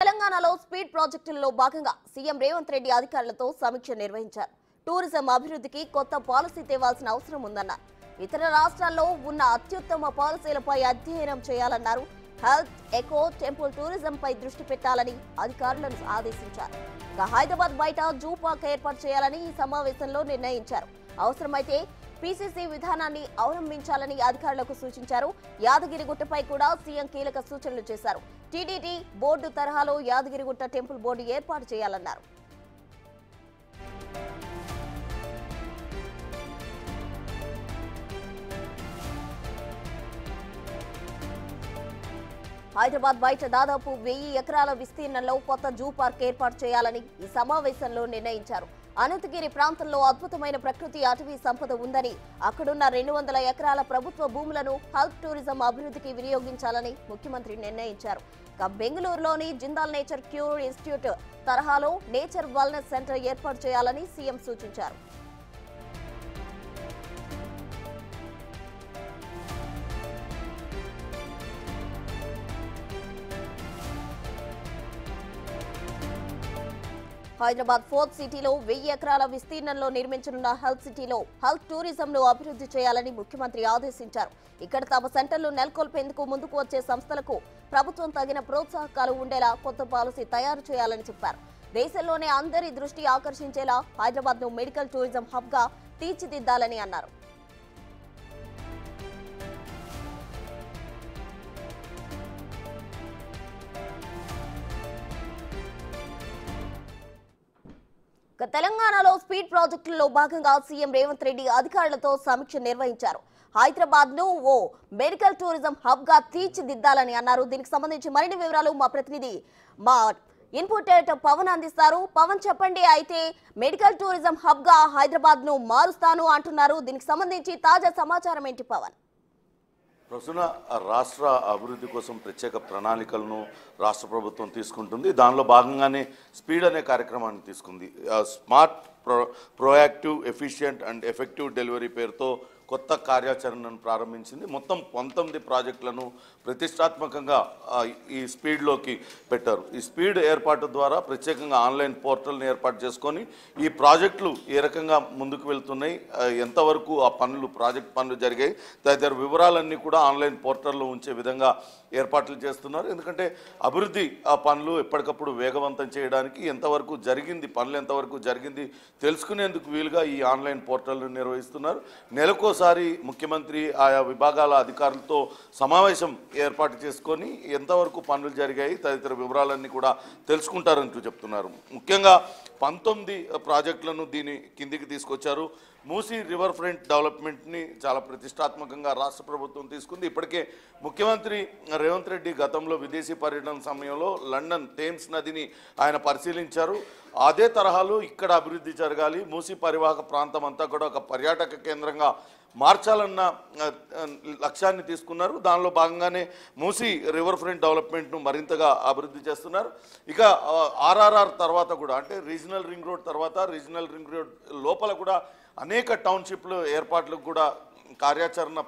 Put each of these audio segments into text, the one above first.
తెలంగాణలో స్పీడ్ ప్రాజెక్టుల్లో భాగంగా సీఎం రేవంత్ రెడ్డి అధికారులతో సమీక్ష నిర్వహించారు. టూరిజం అభివృద్ధికి కొత్త పాలసీ తేవాల్సిన అవసరం ఉందన్నారు. ఇతర రాష్ట్రాల్లో ఉన్న అత్యుత్తమ పాలసీలపై అధ్యయనం చేయాలన్నారు. హెల్త్, ఎకో, టెంపుల్ టూరిజంపై దృష్టి పెట్టాలని అధికారులను ఆదేశించారు. హైదరాబాద్ బయట జూ పార్క్ ఏర్పాటు చేయాలని ఈ సమావేశంలో నిర్ణయించారు. అవసరమైతే పీసీసీ విధానాన్ని అవలంబించాలని అధికారులకు సూచించారు. యాదగిరిగుట్టపై కూడా సీఎం కీలక సూచనలు చేశారు. టీటీడీ బోర్డు తరహాలో యాదగిరిగుట్ట టెంపుల్ బోర్డు ఏర్పాటు చేయాలన్నారు. హైదరాబాద్ బయట దాదాపు 1000 ఎకరాల విస్తీర్ణంలో కొత్త జూ పార్క్ ఏర్పాటు చేయాలని ఈ సమావేశంలో నిర్ణయించారు. అనంతగిరి ప్రాంతంలో అద్భుతమైన ప్రకృతి అటవీ సంపద ఉందని, అక్కడున్న 200 ఎకరాల ప్రభుత్వ భూములను హెల్త్ టూరిజం అభివృద్ధికి వినియోగించాలని ముఖ్యమంత్రి నిర్ణయించారు. బెంగళూరులోని జిందాల్ నేచర్ క్యూర్ ఇన్స్టిట్యూట్ తరహాలో నేచర్ వెల్నెస్ సెంటర్ ఏర్పాటు చేయాలని సీఎం సూచించారు. హైదరాబాద్ ఫోర్త్ సిటీలో 1000 ఎకరాల విస్తీర్ణంలో నిర్మించనున్న హెల్త్ సిటీలో హెల్త్ టూరిజంను అభివృద్ధి చేయాలని ముఖ్యమంత్రి ఆదేశించారు. ఇక్కడ తమ సెంటర్లు నెలకొల్పేందుకు ముందుకు వచ్చే సంస్థలకు ప్రభుత్వం తగిన ప్రోత్సాహకాలు ఉండేలా కొత్త పాలసీ తయారు చేయాలని చెప్పారు. దేశంలోనే అందరి దృష్టి ఆకర్షించేలా హైదరాబాద్ ను మెడికల్ టూరిజం హబ్ గా తీర్చిదిద్దాలని అన్నారు. తెలంగాణలో స్పీడ్ ప్రాజెక్టుల్లో భాగంగా సీఎం రేవంత్ రెడ్డి అధికారులతో సమీక్ష నిర్వహించారు. హైదరాబాద్ ను ఓ మెడికల్ టూరిజం హబ్ గా తీర్చిదిద్దాలని అన్నారు. దీనికి సంబంధించి మరిన్ని వివరాలు మా ప్రతినిధి మా ఇన్పుట్ పవన్ అందిస్తారు. పవన్ చెప్పండి, అయితే మెడికల్ టూరిజం హబ్ గా హైదరాబాద్ ను మారుస్తాను అంటున్నారు. దీనికి సంబంధించి తాజా సమాచారం ఏంటి పవన్? ప్రస్తుత రాష్ట్ర అభివృద్ధి కోసం ప్రత్యేక ప్రణాళికలను రాష్ట్ర ప్రభుత్వం తీసుకుంటుంది. దానిలో భాగంగానే స్పీడ్ అనే కార్యక్రమాన్ని తీసుకుంది. Smart, proactive, efficient and effective delivery పేరుతో కొత్త కార్యాచరణను ప్రారంభించింది. మొత్తం 19 ప్రాజెక్టులను ప్రతిష్టాత్మకంగా ఈ స్పీడ్లోకి పెట్టారు. ఈ స్పీడ్ ఏర్పాటు ద్వారా ప్రత్యేకంగా ఆన్లైన్ పోర్టల్ని ఏర్పాటు చేసుకొని ఈ ప్రాజెక్టులు ఏ రకంగా ముందుకు వెళ్తున్నాయి, ఎంతవరకు ఆ ప్రాజెక్ట్ పనులు జరిగాయి తదితర వివరాలన్నీ కూడా ఆన్లైన్ పోర్టల్లో ఉంచే విధంగా ఏర్పాట్లు చేస్తున్నారు. ఎందుకంటే అభివృద్ధి ఆ పనులు ఎప్పటికప్పుడు వేగవంతం చేయడానికి ఎంతవరకు జరిగింది, పనులు ఎంతవరకు జరిగింది తెలుసుకునేందుకు వీలుగా ఈ ఆన్లైన్ పోర్టల్ను నిర్వహిస్తున్నారు. నెలకోసారి ముఖ్యమంత్రి ఆయా విభాగాల అధికారులతో సమావేశం ఏర్పాటు చేసుకొని ఎంతవరకు పనులు జరిగాయి తదితర వివరాలన్నీ కూడా తెలుసుకుంటారంటూ చెప్తున్నారు. ముఖ్యంగా 19 ప్రాజెక్టులను దీని కిందికి తీసుకొచ్చారు. మూసీ రివర్ ఫ్రంట్ డెవలప్మెంట్ని చాలా ప్రతిష్టాత్మకంగా రాష్ట్ర ప్రభుత్వం తీసుకుంది. ఇప్పటికే ముఖ్యమంత్రి రేవంత్ రెడ్డి గతంలో విదేశీ పర్యటన సమయంలో లండన్ థేమ్స్ నదిని ఆయన పరిశీలించారు. అదే తరహాలో ఇక్కడ అభివృద్ధి జరగాలి, మూసీ పరివాహక ప్రాంతం అంతా కూడా ఒక పర్యాటక కేంద్రంగా మార్చాలన్న లక్ష్యాన్ని తీసుకున్నారు. దానిలో భాగంగానే మూసీ రివర్ ఫ్రంట్ డెవలప్మెంట్ను మరింతగా అభివృద్ధి చేస్తున్నారు. ఇక ఆర్ఆర్ఆర్ తర్వాత కూడా, అంటే రీజనల్ రింగ్ రోడ్ తర్వాత రీజనల్ రింగ్ రోడ్ లోపల కూడా అనేక టౌన్షిప్లు ఏర్పాట్లకు కూడా కార్యాచరణ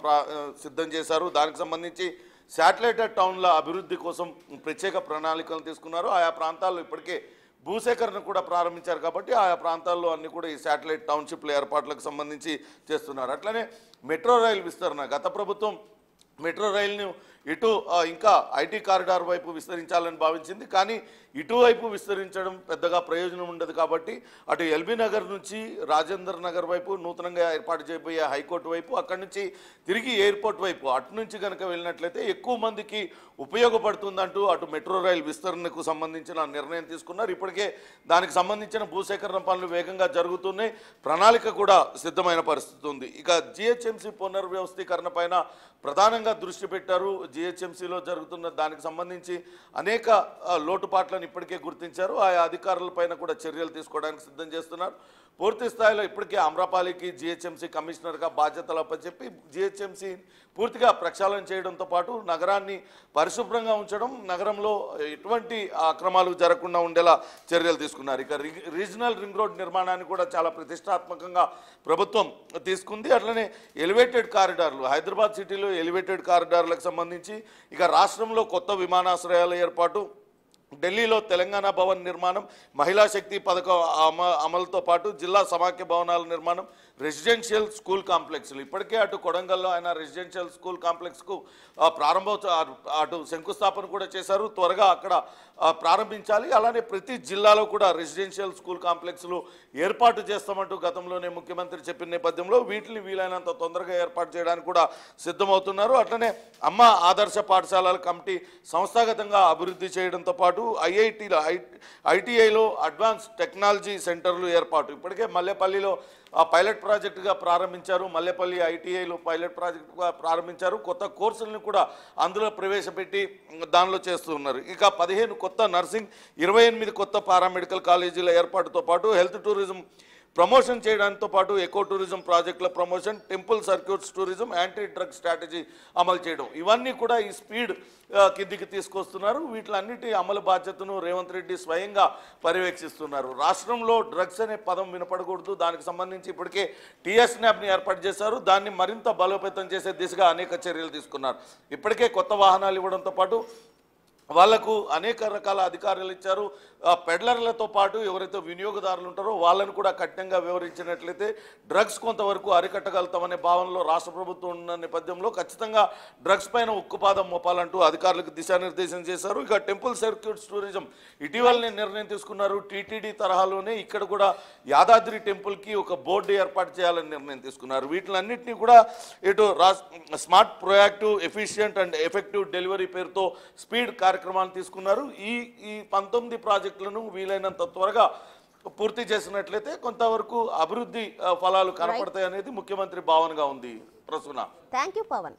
సిద్ధం చేశారు. దానికి సంబంధించి శాటిలైట్ టౌన్ల అభివృద్ధి కోసం ప్రత్యేక ప్రణాళికలు తీసుకున్నారు. ఆయా ప్రాంతాల్లో ఇప్పటికే భూసేకరణ కూడా ప్రారంభించారు కాబట్టి ఆయా ప్రాంతాల్లో అన్ని కూడా ఈ శాటిలైట్ టౌన్షిప్ల ఏర్పాట్లకు సంబంధించి చేస్తున్నారు. అట్లనే మెట్రో రైల్ విస్తరణ, గత ప్రభుత్వం మెట్రో రైలును ఇటు ఇంకా ఐటీ కారిడార్ వైపు విస్తరించాలని భావించింది. కానీ ఇటువైపు విస్తరించడం పెద్దగా ప్రయోజనం ఉండదు కాబట్టి అటు ఎల్బీ నగర్ నుంచి రాజేందర్ నగర్ వైపు నూతనంగా ఏర్పాటు చేయబోయే హైకోర్టు వైపు, అక్కడి నుంచి తిరిగి ఎయిర్పోర్ట్ వైపు అటు నుంచి కనుక వెళ్ళినట్లయితే ఎక్కువ మందికి ఉపయోగపడుతుందంటూ అటు మెట్రో రైల్ విస్తరణకు సంబంధించిన నిర్ణయం తీసుకున్నారు. ఇప్పటికే దానికి సంబంధించిన భూసేకరణ పనులు వేగంగా జరుగుతున్నాయి. ప్రణాళిక కూడా సిద్ధమైన పరిస్థితి ఉంది. ఇక జిహెచ్ఎంసీ పునర్వ్యవస్థీకరణ పైన ప్రధానంగా దృష్టి పెట్టారు. జిహెచ్ఎంసీలో జరుగుతున్న దానికి సంబంధించి అనేక లోటుపాట్లను ఇప్పటికే గుర్తించారు. ఆయా అధికారులపైన కూడా చర్యలు తీసుకోవడానికి సిద్ధం చేస్తున్నారు. పూర్తి స్థాయిలో ఇప్పటికే అమ్రపాలికి జిహెచ్ఎంసీ కమిషనర్గా బాధ్యతలు అప్పచెప్పి జిహెచ్ఎంసీ పూర్తిగా ప్రక్షాళన చేయడంతో పాటు నగరాన్ని పరిశుభ్రంగా ఉంచడం, నగరంలో ఎటువంటి అక్రమాలు జరగకుండా ఉండేలా చర్యలు తీసుకున్నారు. ఇక రీజనల్ రింగ్ రోడ్ నిర్మాణాన్ని కూడా చాలా ప్రతిష్టాత్మకంగా ప్రభుత్వం తీసుకుంది. అట్లనే ఎలివేటెడ్ కారిడార్లు, హైదరాబాద్ సిటీలో ఎలివేటెడ్ కారిడార్లకు సంబంధించి ఇక రాష్ట్రంలో కొత్త విమానాశ్రయాల ఏర్పాటు, ఢిల్లీలో తెలంగాణ భవన్ నిర్మాణం, మహిళా శక్తి పథకం అమలుతో పాటు జిల్లా సమాఖ్య భవనాల నిర్మాణం, రెసిడెన్షియల్ స్కూల్ కాంప్లెక్స్లు. ఇప్పటికే అటు కొడంగల్లో ఆయన రెసిడెన్షియల్ స్కూల్ కాంప్లెక్స్కు అటు శంకుస్థాపన కూడా చేశారు. త్వరగా అక్కడ ప్రారంభించాలి. అలానే ప్రతి జిల్లాలో కూడా రెసిడెన్షియల్ స్కూల్ కాంప్లెక్స్లు ఏర్పాటు చేస్తామంటూ గతంలోనే ముఖ్యమంత్రి చెప్పిన నేపథ్యంలో వీటిని వీలైనంత తొందరగా ఏర్పాటు చేయడానికి కూడా సిద్ధమవుతున్నారు. అట్లనే అమ్మ ఆదర్శ పాఠశాలల కమిటీ సంస్థాగతంగా అభివృద్ధి చేయడంతో పాటు ఐటీఐలో అడ్వాన్స్ టెక్నాలజీ సెంటర్లు ఏర్పాటు. ఇప్పటికే మల్లెపల్లిలో పైలట్ ప్రాజెక్టుగా ప్రారంభించారు. మల్లెపల్లి ఐటీఐలో పైలట్ ప్రాజెక్టుగా ప్రారంభించారు. కొత్త కోర్సులను కూడా అందులో ప్రవేశపెట్టి దానిలో చేస్తూ ఉన్నారు. ఇక 15 కొత్త నర్సింగ్, 28 కొత్త పారామెడికల్ కాలేజీల ఏర్పాటుతో పాటు హెల్త్ టూరిజం ప్రమోషన్ చేయడంతో పాటు ఎకో టూరిజం ప్రాజెక్టుల promotion, temple circuits tourism, anti drug strategy అమలు చేయడం, ఇవన్నీ కూడా ఈ స్పీడ్ కిందికి తీసుకొస్తున్నారు. వీటిలన్నిటి అమలు బాధ్యతను రేవంత్ రెడ్డి స్వయంగా పర్యవేక్షిస్తున్నారు. రాష్ట్రంలో డ్రగ్స్ అనే పదం వినపడకూడదు. దానికి సంబంధించి ఇప్పటికే టీఎస్ న్యాబ్ని ఏర్పాటు చేశారు. దాన్ని మరింత బలోపేతం చేసే దిశగా అనేక చర్యలు తీసుకున్నారు. ఇప్పటికే కొత్త వాహనాలు ఇవ్వడంతో పాటు వాళ్లకు అనేక రకాల అధికారులు ఇచ్చారు. పెడ్లర్లతో పాటు ఎవరైతే వినియోగదారులు ఉంటారో వాళ్ళని కూడా కఠినంగా వివరించినట్లయితే డ్రగ్స్ కొంతవరకు అరికట్టగలుగుతామనే భావనలో రాష్ట్ర ప్రభుత్వం ఉన్న నేపథ్యంలో ఖచ్చితంగా డ్రగ్స్ పైన ఉక్కుపాదం మోపాలంటూ అధికారులకు దిశానిర్దేశం చేశారు. ఇక టెంపుల్ సర్క్యూట్స్ టూరిజం ఇటీవలనే నిర్ణయం తీసుకున్నారు. టీటీడీ తరహాలోనే ఇక్కడ కూడా యాదాద్రి టెంపుల్కి ఒక బోర్డు ఏర్పాటు చేయాలని నిర్ణయం తీసుకున్నారు. వీటిలన్నింటినీ కూడా ఇటు smart, proactive, efficient and effective delivery పేరుతో స్పీడ్ కార్యక్రమాలు తీసుకున్నారు. ఈ 19 ప్రాజెక్టులను వీలైనంత త్వరగా పూర్తి చేసినట్లయితే కొంతవరకు అభివృద్ధి ఫలాలు కనపడతాయి అనేది ముఖ్యమంత్రి భావనగా ఉంది. ప్రసూన. Thank you Pawan.